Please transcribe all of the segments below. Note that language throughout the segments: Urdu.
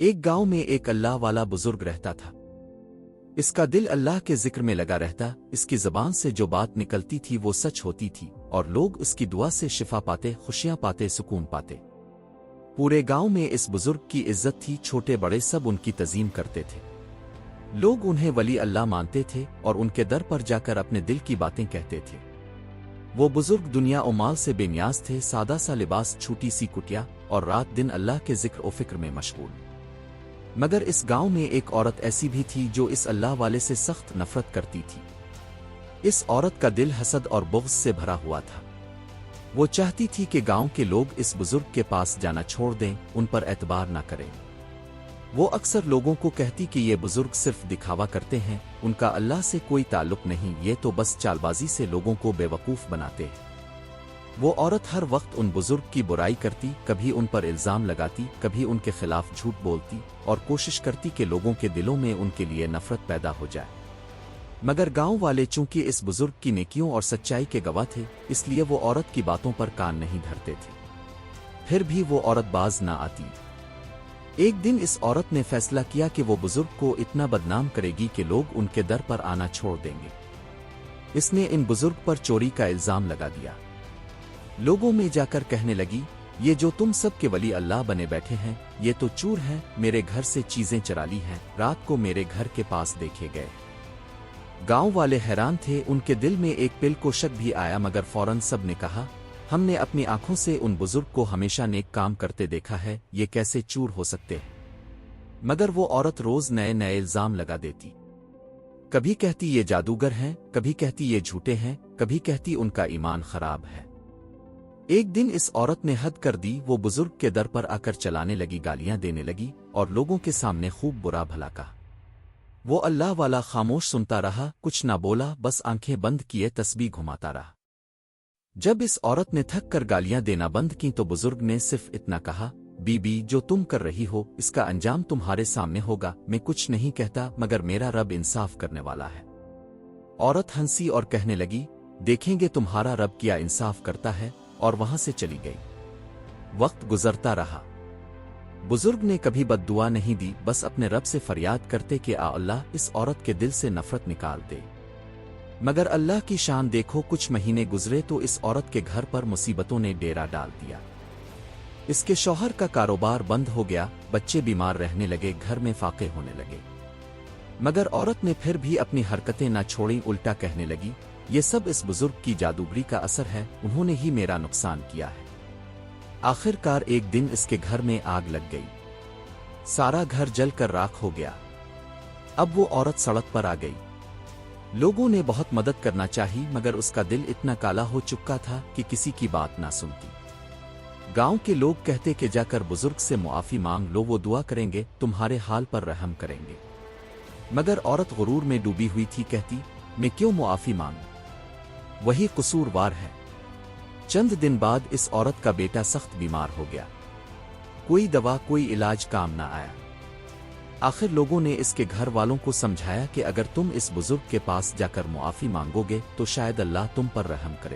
ایک گاؤں میں ایک اللہ والا بزرگ رہتا تھا۔ اس کا دل اللہ کے ذکر میں لگا رہتا، اس کی زبان سے جو بات نکلتی تھی وہ سچ ہوتی تھی، اور لوگ اس کی دعا سے شفا پاتے، خوشیاں پاتے، سکون پاتے۔ پورے گاؤں میں اس بزرگ کی عزت تھی، چھوٹے بڑے سب ان کی تعظیم کرتے تھے۔ لوگ انہیں ولی اللہ مانتے تھے اور ان کے در پر جا کر اپنے دل کی باتیں کہتے تھے۔ وہ بزرگ دنیا و مال سے بے نیاز تھے، سادہ سا لباس، چھوٹی سی کٹیا، اور رات دن اللہ کے ذکر و فکر میں مشغول۔ مگر اس گاؤں میں ایک عورت ایسی بھی تھی جو اس اللہ والے سے سخت نفرت کرتی تھی۔ اس عورت کا دل حسد اور بغض سے بھرا ہوا تھا۔ وہ چاہتی تھی کہ گاؤں کے لوگ اس بزرگ کے پاس جانا چھوڑ دیں، ان پر اعتبار نہ کریں۔ وہ اکثر لوگوں کو کہتی کہ یہ بزرگ صرف دکھاوا کرتے ہیں، ان کا اللہ سے کوئی تعلق نہیں، یہ تو بس چال بازی سے لوگوں کو بے وقوف بناتے ہیں۔ وہ عورت ہر وقت ان بزرگ کی برائی کرتی، کبھی ان پر الزام لگاتی، کبھی ان کے خلاف جھوٹ بولتی، اور کوشش کرتی کہ لوگوں کے دلوں میں ان کے لیے نفرت پیدا ہو جائے۔ مگر گاؤں والے چونکہ اس بزرگ کی نیکیوں اور سچائی کے گواہ تھے، اس لیے وہ عورت کی باتوں پر کان نہیں دھرتے تھے۔ پھر بھی وہ عورت باز نہ آتی۔ ایک دن اس عورت نے فیصلہ کیا کہ وہ بزرگ کو اتنا بدنام کرے گی کہ لوگ ان کے در پر آنا چھوڑ دیں گے۔ اس نے ان بزرگ پر چوری کا الزام لگا دیا۔ لوگوں میں جا کر کہنے لگی، یہ جو تم سب کے ولی اللہ بنے بیٹھے ہیں، یہ تو چور ہیں، میرے گھر سے چیزیں چرا لی ہیں، رات کو میرے گھر کے پاس دیکھے گئے۔ گاؤں والے حیران تھے، ان کے دل میں ایک پل کو شک بھی آیا، مگر فوراً سب نے کہا، ہم نے اپنی آنکھوں سے ان بزرگ کو ہمیشہ نیک کام کرتے دیکھا ہے، یہ کیسے چور ہو سکتے ہیں؟ مگر وہ عورت روز نئے نئے الزام لگا دیتی۔ کبھی کہتی یہ جادوگر ہیں، کبھی کہتی یہ جھوٹے ہیں، کبھی کہتی ان کا ایمان خراب ہے۔ ایک دن اس عورت نے حد کر دی، وہ بزرگ کے در پر آ کر چلانے لگی، گالیاں دینے لگی، اور لوگوں کے سامنے خوب برا بھلا کہا۔ وہ اللہ والا خاموش سنتا رہا، کچھ نہ بولا، بس آنکھیں بند کیے تسبیح گھماتا رہا۔ جب اس عورت نے تھک کر گالیاں دینا بند کی تو بزرگ نے صرف اتنا کہا، بی بی جو تم کر رہی ہو اس کا انجام تمہارے سامنے ہوگا، میں کچھ نہیں کہتا، مگر میرا رب انصاف کرنے والا ہے۔ عورت ہنسی اور کہنے لگی، دیکھیں گے تمہارا رب کیا انصاف کرتا ہے، اور وہاں سے چلی گئی۔ وقت گزرتا رہا۔ بزرگ نے کبھی بد دعا نہیں دی، بس اپنے رب سے فریاد کرتے کہ آ اللہ اس عورت کے دل سے نفرت نکال دے۔ مگر اللہ کی شان دیکھو، کچھ مہینے گزرے تو اس عورت کے گھر پر مصیبتوں نے ڈیرا ڈال دیا۔ اس کے شوہر کا کاروبار بند ہو گیا، بچے بیمار رہنے لگے، گھر میں فاقے ہونے لگے۔ مگر عورت نے پھر بھی اپنی حرکتیں نہ چھوڑیں، الٹا کہنے لگی، یہ سب اس بزرگ کی جادوگری کا اثر ہے، انہوں نے ہی میرا نقصان کیا ہے۔ آخر کار ایک دن اس کے گھر میں آگ لگ گئی، سارا گھر جل کر راکھ ہو گیا۔ اب وہ عورت سڑک پر آ گئی۔ لوگوں نے بہت مدد کرنا چاہی، مگر اس کا دل اتنا کالا ہو چکا تھا کہ کسی کی بات نہ سنتی۔ گاؤں کے لوگ کہتے کہ جا کر بزرگ سے معافی مانگ لو، وہ دعا کریں گے، تمہارے حال پر رحم کریں گے۔ مگر عورت غرور میں ڈوبی ہوئی تھی، کہتی، میں کیوں معافی مانگوں؟ وہی قصوروار ہے۔ چند دن بعد اس عورت کا بیٹا سخت بیمار ہو گیا۔ کوئی دوا کوئی علاج کام نہ آیا۔ آخر لوگوں نے اس کے گھر والوں کو سمجھایا کہ اگر تم اس بزرگ کے پاس جا کر معافی مانگو گے تو شاید اللہ تم پر رحم کرے۔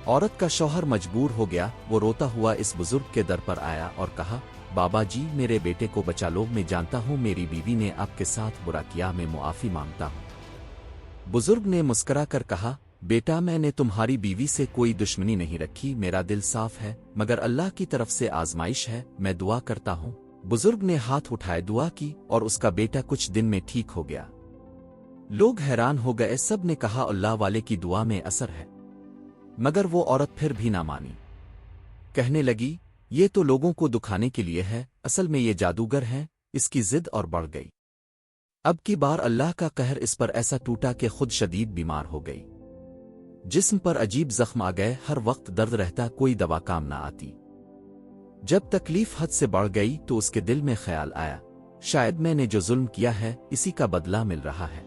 عورت کا شوہر مجبور ہو گیا، وہ روتا ہوا اس بزرگ کے در پر آیا اور کہا، بابا جی میرے بیٹے کو بچا لو، میں جانتا ہوں میری بیوی نے آپ کے ساتھ برا کیا، میں معافی مانگتا ہوں۔ بزرگ نے مسکرا کر کہا، بیٹا میں نے تمہاری بیوی سے کوئی دشمنی نہیں رکھی، میرا دل صاف ہے، مگر اللہ کی طرف سے آزمائش ہے، میں دعا کرتا ہوں۔ بزرگ نے ہاتھ اٹھائے، دعا کی، اور اس کا بیٹا کچھ دن میں ٹھیک ہو گیا۔ لوگ حیران ہو گئے، سب نے کہا اللہ والے کی دعا میں اثر ہے۔ مگر وہ عورت پھر بھی نہ مانی، کہنے لگی، یہ تو لوگوں کو دکھانے کے لیے ہے، اصل میں یہ جادوگر ہیں۔ اس کی ضد اور بڑھ گئی۔ اب کی بار اللہ کا قہر اس پر ایسا ٹوٹا کہ خود شدید بیمار ہو گئی۔ جسم پر عجیب زخم آ گئے، ہر وقت درد رہتا، کوئی دوا کام نہ آتی۔ جب تکلیف حد سے بڑھ گئی تو اس کے دل میں خیال آیا، شاید میں نے جو ظلم کیا ہے اسی کا بدلہ مل رہا ہے۔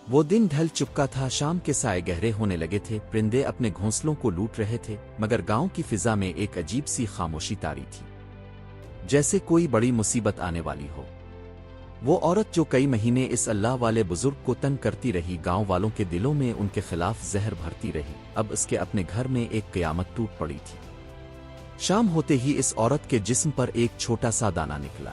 وہ دن ڈھل چکا تھا، شام کے سائے گہرے ہونے لگے تھے، پرندے اپنے گھونسلوں کو لوٹ رہے تھے، مگر گاؤں کی فضا میں ایک عجیب سی خاموشی طاری تھی، جیسے کوئی بڑی مصیبت آنے والی ہو۔ وہ عورت جو کئی مہینے اس اللہ والے بزرگ کو تنگ کرتی رہی، گاؤں والوں کے دلوں میں ان کے خلاف زہر بھرتی رہی، اب اس کے اپنے گھر میں ایک قیامت ٹوٹ پڑی تھی۔ شام ہوتے ہی اس عورت کے جسم پر ایک چھوٹا سا دانہ نکلا۔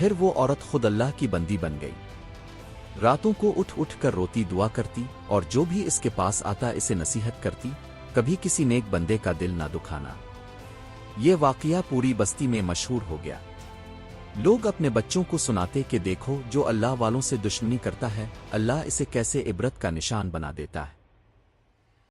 پھر وہ عورت خود اللہ کی بندی بن گئی، راتوں کو اٹھ اٹھ کر روتی دعا کرتی، اور جو بھی اس کے پاس آتا اسے نصیحت کرتی، کبھی کسی نیک بندے کا دل نہ دکھانا۔ یہ واقعہ پوری بستی میں مشہور ہو گیا۔ لوگ اپنے بچوں کو سناتے کہ دیکھو جو اللہ والوں سے دشمنی کرتا ہے، اللہ اسے کیسے عبرت کا نشان بنا دیتا ہے۔